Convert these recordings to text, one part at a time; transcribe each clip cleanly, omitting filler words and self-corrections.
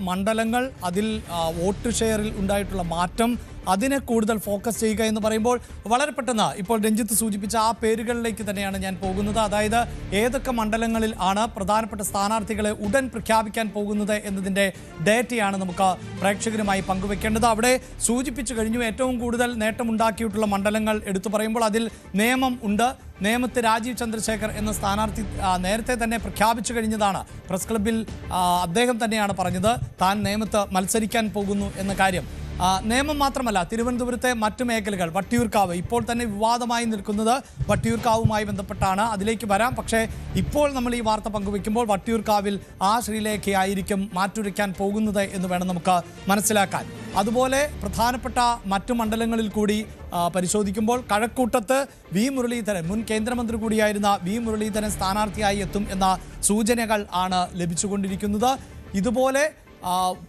മണ്ഡലങ്ങൾ, അതിൽ വോട്ട് ഷെയറിൽ ഉണ്ടായിട്ടുള്ള മാറ്റം, അതിനെ കൂടുതൽ ഫോക്കസ് ചെയ്യുക എന്ന് പറയുമ്പോൾ വളരെ പെട്ടെന്ന് ഇപ്പോൾ രഞ്ജിത്ത് സൂചിപ്പിച്ച ആ പേരുകളിലേക്ക് തന്നെയാണ് ഞാൻ പോകുന്നത്. അതായത് ഏതൊക്കെ മണ്ഡലങ്ങളിൽ ആണ് പ്രധാനപ്പെട്ട സ്ഥാനാർത്ഥികളെ ഉടൻ പ്രഖ്യാപിക്കാൻ പോകുന്നത് എന്നതിൻ്റെ ഡേറ്റയാണ് നമുക്ക് പ്രേക്ഷകരുമായി പങ്കുവെക്കേണ്ടത്. അവിടെ സൂചിപ്പിച്ചു കഴിഞ്ഞു. ഏറ്റവും കൂടുതൽ നേട്ടമുണ്ടാക്കിയിട്ടുള്ള മണ്ഡലങ്ങൾ എടുത്തു പറയുമ്പോൾ അതിൽ നേമം ഉണ്ട്. നേമത്ത് രാജീവ് ചന്ദ്രശേഖർ എന്ന സ്ഥാനാർത്ഥി നേരത്തെ തന്നെ പ്രഖ്യാപിച്ചു കഴിഞ്ഞതാണ്. പ്രസ് ക്ലബ്ബിൽ അദ്ദേഹം തന്നെയാണ് പറഞ്ഞത് താൻ നേമത്ത് മത്സരിക്കാൻ പോകുന്നു എന്ന കാര്യം. നേമം മാത്രമല്ല, തിരുവനന്തപുരത്തെ മറ്റു മേഖലകൾ, വട്ടിയൂർക്കാവ് ഇപ്പോൾ തന്നെ വിവാദമായി നിൽക്കുന്നത് വട്ടിയൂർക്കാവുമായി ബന്ധപ്പെട്ടാണ്. അതിലേക്ക് വരാം. പക്ഷേ ഇപ്പോൾ നമ്മൾ ഈ വാർത്ത പങ്കുവയ്ക്കുമ്പോൾ വട്ടിയൂർക്കാവിൽ ആ ശ്രീലേഖയായിരിക്കും മാറ്റുരയ്ക്കാൻ പോകുന്നത് എന്ന് വേണം നമുക്ക് മനസ്സിലാക്കാൻ. അതുപോലെ പ്രധാനപ്പെട്ട മറ്റു മണ്ഡലങ്ങളിൽ കൂടി പരിശോധിക്കുമ്പോൾ കഴക്കൂട്ടത്ത് വി മുരളീധരൻ, മുൻ കേന്ദ്രമന്ത്രി കൂടിയായിരുന്ന വി മുരളീധരൻ സ്ഥാനാർത്ഥിയായി എത്തും എന്ന സൂചനകൾ ആണ് ലഭിച്ചുകൊണ്ടിരിക്കുന്നത്. ഇതുപോലെ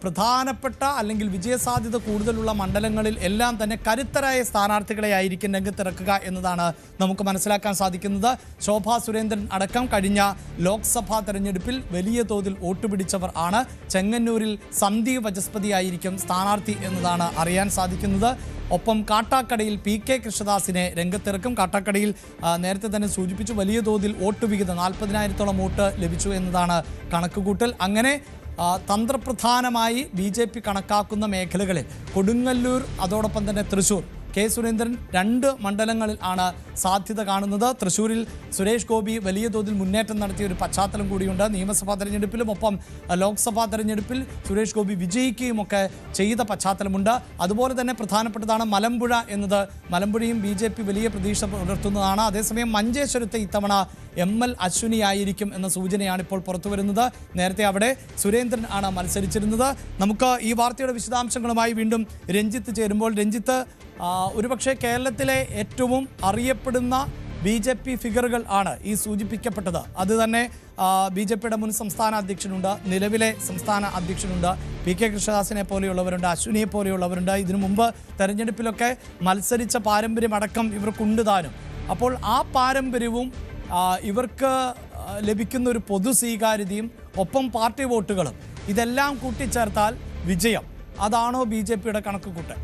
പ്രധാനപ്പെട്ട അല്ലെങ്കിൽ വിജയസാധ്യത കൂടുതലുള്ള മണ്ഡലങ്ങളിൽ എല്ലാം തന്നെ കരുത്തരായ സ്ഥാനാർത്ഥികളെ ആയിരിക്കും രംഗത്തിറക്കുക എന്നതാണ് നമുക്ക് മനസ്സിലാക്കാൻ സാധിക്കുന്നത്. ശോഭാ സുരേന്ദ്രൻ അടക്കം കഴിഞ്ഞ ലോക്സഭാ തെരഞ്ഞെടുപ്പിൽ വലിയ തോതിൽ വോട്ട് പിടിച്ചവർ ആണ്. ചെങ്ങന്നൂരിൽ സന്ദീപ് വചസ്പതി ആയിരിക്കും സ്ഥാനാർത്ഥി എന്നതാണ് അറിയാൻ സാധിക്കുന്നത്. ഒപ്പം കാട്ടാക്കടയിൽ PK കൃഷ്ണദാസിനെ രംഗത്തിറക്കും. കാട്ടാക്കടയിൽ നേരത്തെ തന്നെ സൂചിപ്പിച്ചു വലിയ തോതിൽ വോട്ട് വിഹിതം 40,000-ഓളം വോട്ട് ലഭിച്ചു എന്നതാണ് കണക്കുകൂട്ടൽ. അങ്ങനെ തന്ത്രപ്രധാനമായി BJP കണക്കാക്കുന്ന മേഖലകളിൽ കൊടുങ്ങല്ലൂർ, അതോടൊപ്പം തന്നെ തൃശ്ശൂർ, കെ സുരേന്ദ്രൻ 2 മണ്ഡലങ്ങളിൽ ആണ് സാധ്യത കാണുന്നത്. തൃശ്ശൂരിൽ സുരേഷ് ഗോപി വലിയ തോതിൽ മുന്നേറ്റം നടത്തിയ ഒരു പശ്ചാത്തലം കൂടിയുണ്ട്. നിയമസഭാ തെരഞ്ഞെടുപ്പിലും ഒപ്പം ലോക്സഭാ തെരഞ്ഞെടുപ്പിൽ സുരേഷ് ഗോപി വിജയിക്കുകയുമൊക്കെ ചെയ്ത പശ്ചാത്തലമുണ്ട്. അതുപോലെ തന്നെ പ്രധാനപ്പെട്ടതാണ് മലമ്പുഴ എന്നത്. മലമ്പുഴയും BJP വലിയ പ്രതീക്ഷ പുലർത്തുന്നതാണ്. അതേസമയം മഞ്ചേശ്വരത്തെ ഇത്തവണ ML അശ്വിനി ആയിരിക്കും എന്ന സൂചനയാണ് ഇപ്പോൾ പുറത്തു വരുന്നത്. നേരത്തെ അവിടെ സുരേന്ദ്രൻ ആണ് മത്സരിച്ചിരുന്നത്. നമുക്ക് ഈ വാർത്തയുടെ വിശദാംശങ്ങളുമായി വീണ്ടും രഞ്ജിത്ത് ചേരുമ്പോൾ, രഞ്ജിത്ത്, ഒരുപക്ഷെ കേരളത്തിലെ ഏറ്റവും അറിയപ്പെടുന്ന BJP ഫിഗറുകൾ ആണ് ഈ സൂചിപ്പിക്കപ്പെട്ടത്. അത് തന്നെ BJPയുടെ മുൻ സംസ്ഥാന അധ്യക്ഷനുണ്ട്, നിലവിലെ സംസ്ഥാന അധ്യക്ഷനുണ്ട്, PK കൃഷ്ണദാസിനെ പോലെയുള്ളവരുണ്ട്, അശ്വിനിയെ പോലെയുള്ളവരുണ്ട്. ഇതിനു മുമ്പ് തെരഞ്ഞെടുപ്പിലൊക്കെ മത്സരിച്ച പാരമ്പര്യമടക്കം ഇവർക്കുണ്ട് താനും. അപ്പോൾ ആ പാരമ്പര്യവും ഇവർക്ക് ലഭിക്കുന്ന ഒരു പൊതു സ്വീകാര്യതയും ഒപ്പം പാർട്ടി വോട്ടുകളും ഇതെല്ലാം കൂട്ടിച്ചേർത്താൽ വിജയം, അതാണോ BJPയുടെ കണക്കുകൂട്ടൽ?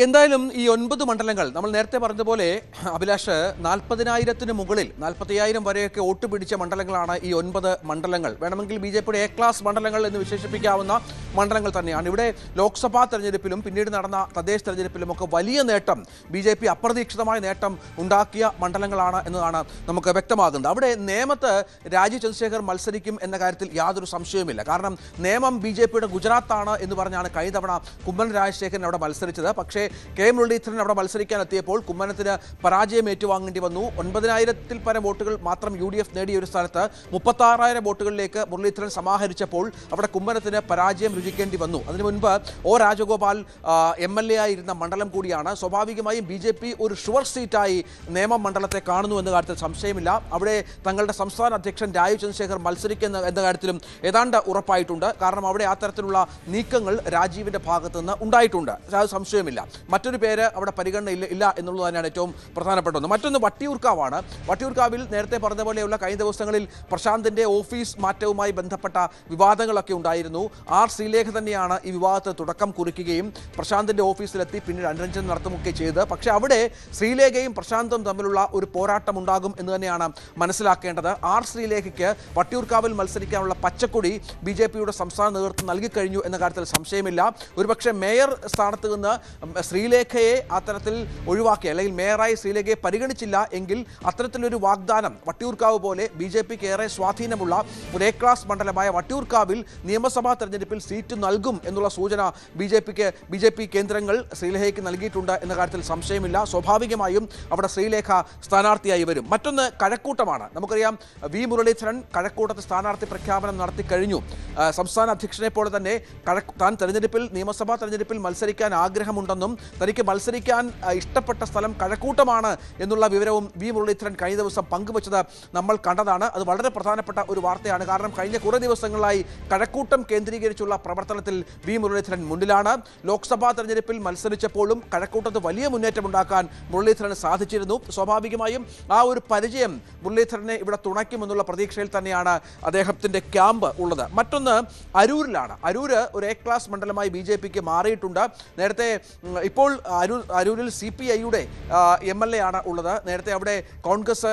എന്തായാലും ഈ 9 മണ്ഡലങ്ങൾ നമ്മൾ നേരത്തെ പറഞ്ഞതുപോലെ അഭിലാഷ് 40,000-ന് മുകളിൽ 40,000 വരെയൊക്കെ വോട്ട് പിടിച്ച മണ്ഡലങ്ങളാണ് ഈ 9 മണ്ഡലങ്ങൾ. വേണമെങ്കിൽ BJPയുടെ A ക്ലാസ് മണ്ഡലങ്ങൾ എന്ന് വിശേഷിപ്പിക്കാവുന്ന മണ്ഡലങ്ങൾ തന്നെയാണ്. ഇവിടെ ലോക്സഭാ തെരഞ്ഞെടുപ്പിലും പിന്നീട് നടന്ന തദ്ദേശ തെരഞ്ഞെടുപ്പിലുമൊക്കെ വലിയ നേട്ടം BJP അപ്രതീക്ഷിതമായ നേട്ടം ഉണ്ടാക്കിയ മണ്ഡലങ്ങളാണ് എന്നതാണ് നമുക്ക് വ്യക്തമാകുന്നത്. അവിടെ നേമത്ത് രാജീവ് ചന്ദ്രശേഖർ മത്സരിക്കും എന്ന കാര്യത്തിൽ യാതൊരു സംശയവുമില്ല. കാരണം നേമം BJPയുടെ ഗുജറാത്താണ് എന്ന് പറഞ്ഞാണ് കഴിഞ്ഞ തവണ കുമ്മനം രാജശേഖരൻ അവിടെ മത്സരിച്ചത്. പക്ഷേ K മുരളീധരൻ അവിടെ മത്സരിക്കാൻ എത്തിയപ്പോൾ കുമ്മനത്തിന് പരാജയം ഏറ്റുവാങ്ങേണ്ടി വന്നു. 9,000-ൽ പരം വോട്ടുകൾ മാത്രം UDF നേടിയ ഒരു സ്ഥലത്ത് 36,000 വോട്ടുകളിലേക്ക് മുരളീധരൻ സമാഹരിച്ചപ്പോൾ അവിടെ കുമ്മനത്തിന് പരാജയം രുചിക്കേണ്ടി വന്നു. അതിനു മുൻപ് O രാജഗോപാൽ MLA ആയിരുന്ന മണ്ഡലം കൂടിയാണ്. സ്വാഭാവികമായും BJP ഒരു ഷുവർ സീറ്റായി നേമം മണ്ഡലത്തെ കാണുന്നു എന്ന കാര്യത്തിൽ സംശയമില്ല. അവിടെ തങ്ങളുടെ സംസ്ഥാന അധ്യക്ഷൻ രാജീവ് ചന്ദ്രശേഖർ മത്സരിക്കുന്ന എന്ന കാര്യത്തിലും ഏതാണ്ട് ഉറപ്പായിട്ടുണ്ട്. കാരണം അവിടെ അത്തരത്തിലുള്ള നീക്കങ്ങൾ രാജീവിൻ്റെ ഭാഗത്തു നിന്ന് ഉണ്ടായിട്ടുണ്ട്, സംശയമില്ല. മറ്റൊരു പേര് അവിടെ പരിഗണന ഇല്ല എന്നുള്ളത് തന്നെയാണ് ഏറ്റവും പ്രധാനപ്പെട്ട ഒന്ന്. മറ്റൊന്ന് വട്ടിയൂർക്കാവാണ്. വട്ടിയൂർക്കാവിൽ നേരത്തെ പറഞ്ഞ പോലെയുള്ള കഴിഞ്ഞ ദിവസങ്ങളിൽ പ്രശാന്തിൻ്റെ ഓഫീസ് മാറ്റവുമായി ബന്ധപ്പെട്ട വിവാദങ്ങളൊക്കെ ഉണ്ടായിരുന്നു. ശ്രീലേഖ തന്നെയാണ് ഈ വിവാദത്തിന് തുടക്കം കുറിക്കുകയും പ്രശാന്തിൻ്റെ ഓഫീസിലെത്തി പിന്നീട് അനുരഞ്ജനം നടത്തുകയൊക്കെ ചെയ്ത്. പക്ഷേ അവിടെ ശ്രീലേഖയും പ്രശാന്തും തമ്മിലുള്ള ഒരു പോരാട്ടം ഉണ്ടാകും എന്ന് തന്നെയാണ് മനസ്സിലാക്കേണ്ടത്. ശ്രീലേഖയ്ക്ക് വട്ടിയൂർക്കാവിൽ മത്സരിക്കാനുള്ള പച്ചക്കൊടി BJPയുടെ സംസ്ഥാന നേതൃത്വം നൽകിക്കഴിഞ്ഞു എന്ന കാര്യത്തിൽ സംശയമില്ല. ഒരുപക്ഷെ മേയർ സ്ഥാനത്ത് നിന്ന് ശ്രീലേഖയെ അത്തരത്തിൽ ഒഴിവാക്കി, അല്ലെങ്കിൽ മേയറായി ശ്രീലേഖയെ പരിഗണിച്ചില്ല എങ്കിൽ അത്തരത്തിലൊരു വാഗ്ദാനം വട്ടിയൂർക്കാവ് പോലെ BJPക്ക് ഏറെ സ്വാധീനമുള്ള ഒരു A ക്ലാസ് മണ്ഡലമായ വട്ടിയൂർക്കാവിൽ നിയമസഭാ തെരഞ്ഞെടുപ്പിൽ സീറ്റ് നൽകും എന്നുള്ള സൂചന BJP കേന്ദ്രങ്ങൾ ശ്രീലേഖയ്ക്ക് നൽകിയിട്ടുണ്ട് എന്ന കാര്യത്തിൽ സംശയമില്ല. സ്വാഭാവികമായും അവിടെ ശ്രീലേഖ സ്ഥാനാർത്ഥിയായി വരും. മറ്റൊന്ന് കഴക്കൂട്ടമാണ്. നമുക്കറിയാം വി മുരളീധരൻ കഴക്കൂട്ടത്ത് സ്ഥാനാർത്ഥി പ്രഖ്യാപനം നടത്തി കഴിഞ്ഞു. സംസ്ഥാന അധ്യക്ഷനെ പോലെ തന്നെ താൻ നിയമസഭാ തെരഞ്ഞെടുപ്പിൽ മത്സരിക്കാൻ ആഗ്രഹമുണ്ട് താല്പര്യമുണ്ടെന്നും തനിക്ക് മത്സരിക്കാൻ ഇഷ്ടപ്പെട്ട സ്ഥലം കഴക്കൂട്ടമാണ് എന്നുള്ള വിവരവും വി മുരളീധരൻ കഴിഞ്ഞ ദിവസം പങ്കുവച്ചത് നമ്മൾ കണ്ടതാണ്. അത് വളരെ പ്രധാനപ്പെട്ട ഒരു വാർത്തയാണ്. കാരണം കഴിഞ്ഞ കുറേ ദിവസങ്ങളായി കഴക്കൂട്ടം കേന്ദ്രീകരിച്ചുള്ള പ്രവർത്തനത്തിൽ വി മുരളീധരൻ മുന്നിലാണ്. ലോക്സഭാ തെരഞ്ഞെടുപ്പിൽ മത്സരിച്ചപ്പോഴും കഴക്കൂട്ടത്ത് വലിയ മുന്നേറ്റമുണ്ടാക്കാൻ മുരളീധരന് സാധിച്ചിരുന്നു. സ്വാഭാവികമായും ആ ഒരു പരിചയം മുരളീധരനെ ഇവിടെ തുണയ്ക്കുമെന്നുള്ള പ്രതീക്ഷയിൽ തന്നെയാണ് അദ്ദേഹത്തിന്റെ ക്യാമ്പ് ഉള്ളത്. മറ്റൊന്ന് അരൂരിലാണ്. അരൂര് ഒരു എ ക്ലാസ് മണ്ഡലമായി BJPക്ക് മാറിയിട്ടുണ്ട്. നേരത്തെ ഇപ്പോൾ അരൂരിൽ CPIയുടെ MLA ആണ് ഉള്ളത്. നേരത്തെ അവിടെ കോൺഗ്രസ്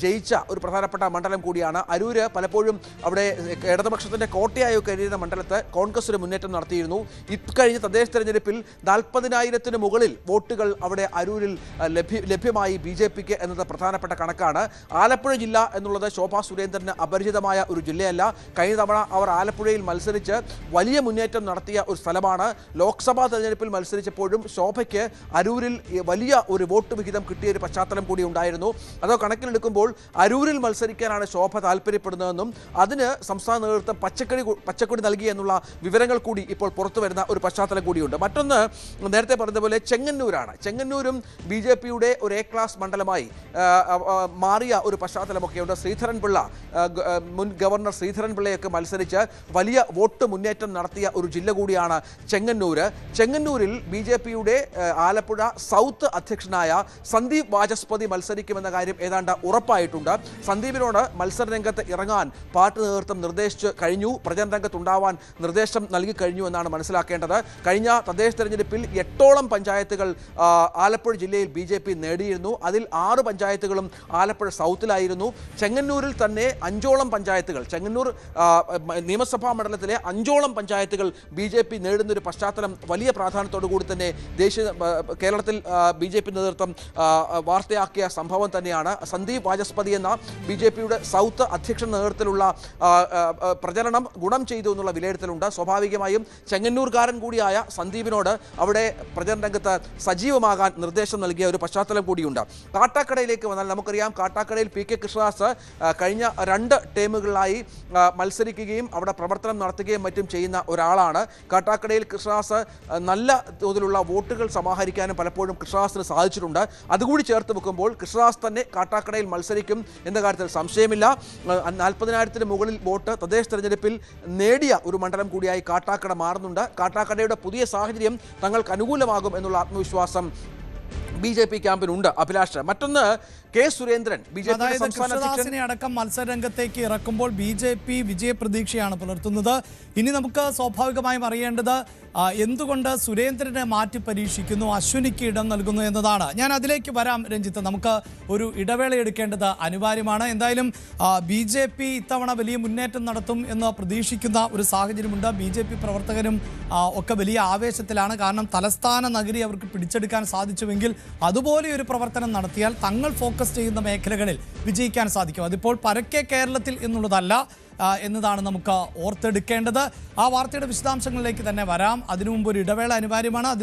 ജയിച്ച ഒരു പ്രധാനപ്പെട്ട മണ്ഡലം കൂടിയാണ് അരൂര്. പലപ്പോഴും അവിടെ ഇടതുപക്ഷത്തിന്റെ കോട്ടയായി കഴിയുന്ന മണ്ഡലത്ത് കോൺഗ്രസ് ഒരു മുന്നേറ്റം നടത്തിയിരുന്നു. ഇക്കഴിഞ്ഞ തദ്ദേശ തെരഞ്ഞെടുപ്പിൽ 40,000-ന് മുകളിൽ വോട്ടുകൾ അവിടെ അരൂരിൽ ലഭ്യമായി BJPക്ക് എന്നത് പ്രധാനപ്പെട്ട കണക്കാണ്. ആലപ്പുഴ ജില്ല എന്നുള്ളത് ശോഭാ സുരേന്ദ്രന് അപരിചിതമായ ഒരു ജില്ലയല്ല. കഴിഞ്ഞ തവണ അവർ ആലപ്പുഴയിൽ മത്സരിച്ച് വലിയ മുന്നേറ്റം നടത്തിയ ഒരു സ്ഥലമാണ്. ലോക്സഭാ തെരഞ്ഞെടുപ്പിൽ മത്സരിച്ചപ്പോഴും ശോഭയ്ക്ക് അരൂരിൽ വലിയ ഒരു വോട്ട് വിഹിതം കിട്ടിയ ഒരു പശ്ചാത്തലം കൂടി ഉണ്ടായിരുന്നു. അതോ കണക്കിലെടുക്കുമ്പോൾ അരൂരിൽ മത്സരിക്കാനാണ് ശോഭ താല്പര്യപ്പെടുന്നതെന്നും അതിന് സംസ്ഥാന നേതൃത്വം പച്ചക്കൊടി നൽകി എന്നുള്ള വിവരങ്ങൾ കൂടി ഇപ്പോൾ പുറത്തു വരുന്ന ഒരു പശ്ചാത്തലം കൂടിയുണ്ട്. മറ്റൊന്ന് നേരത്തെ പറഞ്ഞതുപോലെ ചെങ്ങന്നൂരാണ്. ചെങ്ങന്നൂരും BJPയുടെ ഒരു എ ക്ലാസ് മണ്ഡലമായി മാറിയ ഒരു പശ്ചാത്തലമൊക്കെയുണ്ട്. ശ്രീധരൻപിള്ള, മുൻ ഗവർണർ ശ്രീധരൻപിള്ളയൊക്കെ മത്സരിച്ച് വലിയ വോട്ട് മുന്നേറ്റം നടത്തിയ ഒരു ജില്ല കൂടിയാണ് ചെങ്ങന്നൂര്. ചെങ്ങന്നൂരിൽ BJPയുടെ ആലപ്പുഴ സൗത്ത് അധ്യക്ഷനായ സന്ദീപ് വാചസ്പതി മത്സരിക്കുമെന്ന കാര്യം ഏതാണ്ട് ഉറപ്പായിട്ടുണ്ട്. സന്ദീപിനോട് മത്സര രംഗത്ത് ഇറങ്ങാൻ പാർട്ടി നേതൃത്വം നിർദ്ദേശിച്ചു കഴിഞ്ഞു. പ്രചരണ രംഗത്തുണ്ടാവാൻ നിർദ്ദേശം നൽകി കഴിഞ്ഞു എന്നാണ് മനസ്സിലാക്കേണ്ടത്. കഴിഞ്ഞ തദ്ദേശ തെരഞ്ഞെടുപ്പിൽ 8ഓളം പഞ്ചായത്തുകൾ ആലപ്പുഴ ജില്ലയിൽ BJP നേടിയിരുന്നു. അതിൽ 6 പഞ്ചായത്തുകളും ആലപ്പുഴ സൗത്തിലായിരുന്നു. ചെങ്ങന്നൂരിൽ തന്നെ 5ഓളം പഞ്ചായത്തുകൾ, ചെങ്ങന്നൂർ നിയമസഭാ മണ്ഡലത്തിലെ 5ഓളം പഞ്ചായത്തുകൾ BJP നേടുന്നൊരു പശ്ചാത്തലം വലിയ പ്രാധാന്യത്തോടു കൂടി തന്നെ കേരളത്തിൽ BJP നേതൃത്വം വാർത്തയാക്കിയ സംഭവം തന്നെയാണ്. സന്ദീപ് വാചസ്പതി എന്ന BJPയുടെ സൗത്ത് അധ്യക്ഷ നേതൃത്വത്തിലുള്ള പ്രചരണം ഗുണം ചെയ്തു എന്നുള്ള വിലയിരുത്തലുണ്ട്. സ്വാഭാവികമായും ചെങ്ങന്നൂർകാരൻ കൂടിയായ സന്ദീപിനോട് അവിടെ പ്രചരണ രംഗത്ത് സജീവമാകാൻ നിർദ്ദേശം നൽകിയ ഒരു പശ്ചാത്തലം കൂടിയുണ്ട്. കാട്ടാക്കടയിലേക്ക് വന്നാൽ നമുക്കറിയാം, കാട്ടാക്കടയിൽ PK കൃഷ്ണദാസ് കഴിഞ്ഞ 2 ടേമുകളിലായി മത്സരിക്കുകയും അവിടെ പ്രവർത്തനം നടത്തുകയും മറ്റും ചെയ്യുന്ന ഒരാളാണ്. കാട്ടാക്കടയിൽ കൃഷ്ണദാസ് നല്ല തോതിലുള്ള വോട്ടുകൾ സമാഹരിക്കാനും പലപ്പോഴും കൃഷ്ണദാസിന് സാധിച്ചിട്ടുണ്ട്. അതുകൂടി ചേർത്ത് വെക്കുമ്പോൾ കൃഷ്ണദാസ് തന്നെ കാട്ടാക്കടയിൽ മത്സരിക്കും എന്ന കാര്യത്തിൽ സംശയമില്ല. 40,000-ന് മുകളിൽ വോട്ട് തദ്ദേശ തെരഞ്ഞെടുപ്പിൽ നേടിയ ഒരു മണ്ഡലം കൂടിയായി കാട്ടാക്കട മാറുന്നുണ്ട്. കാട്ടാക്കടയുടെ പുതിയ സാഹചര്യം തങ്ങൾക്ക് അനുകൂലമാകും എന്നുള്ള ആത്മവിശ്വാസം BJP ക്യാമ്പിനുണ്ട്. അഭിലാഷ്, മറ്റൊന്ന് കെ സുരേന്ദ്രൻ BJP സംസ്ഥാന കൃഷ്ണദാസിനെ അടക്കം മത്സരരംഗത്തേക്ക് ഇറക്കുമ്പോൾ BJP വിജയപ്രതീക്ഷയാണ് പുലർത്തുന്നത്. ഇനി നമുക്ക് സ്വാഭാവികമായും അറിയേണ്ടത് എന്തുകൊണ്ട് സുരേന്ദ്രനെ മാറ്റി പരീക്ഷിക്കുന്നു, അശ്വിനിക്ക് ഇടം നൽകുന്നു എന്നതാണ്. ഞാൻ അതിലേക്ക് വരാം രഞ്ജിത്ത്. നമുക്ക് ഒരു ഇടവേള എടുക്കേണ്ടത് അനിവാര്യമാണ്. എന്തായാലും BJP ഇത്തവണ വലിയ മുന്നേറ്റം നടത്തും എന്ന് പ്രതീക്ഷിക്കുന്ന ഒരു സാഹചര്യമുണ്ട്. BJP പ്രവർത്തകരും ഒക്കെ വലിയ ആവേശത്തിലാണ്. കാരണം തലസ്ഥാന നഗരി അവർക്ക് പിടിച്ചെടുക്കാൻ സാധിച്ചുവെങ്കിൽ അതുപോലെ ഒരു പ്രവർത്തനം നടത്തിയാൽ തങ്ങൾ ഫോക്കസ് ചെയ്യുന്ന മേഖലകളിൽ വിജയിക്കാൻ സാധിക്കും. അതിപ്പോൾ പരക്കെ കേരളത്തിൽ എന്നുള്ളതല്ല എന്നതാണ് നമുക്ക് ഓർത്തെടുക്കേണ്ടത്. ആ വാർത്തയുടെ വിശദാംശങ്ങളിലേക്ക് തന്നെ വരാം. അതിനു മുമ്പ് ഒരു ഇടവേള അനിവാര്യമാണ്.